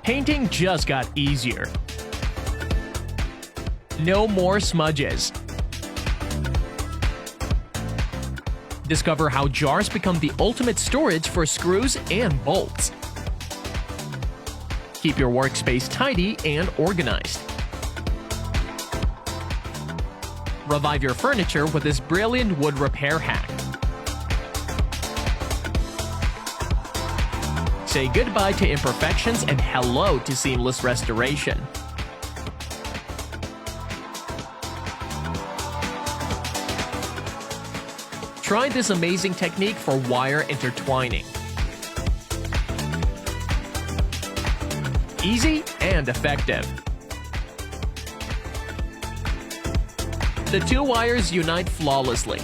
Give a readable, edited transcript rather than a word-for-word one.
Painting just got easier. No more smudges. Discover how jars become the ultimate storage for screws and bolts. Keep your workspace tidy and organized. Revive your furniture with this brilliant wood repair hack. Say goodbye to imperfections and hello to seamless restoration. Try this amazing technique for wire intertwining. Easy and effective. The two wires unite flawlessly.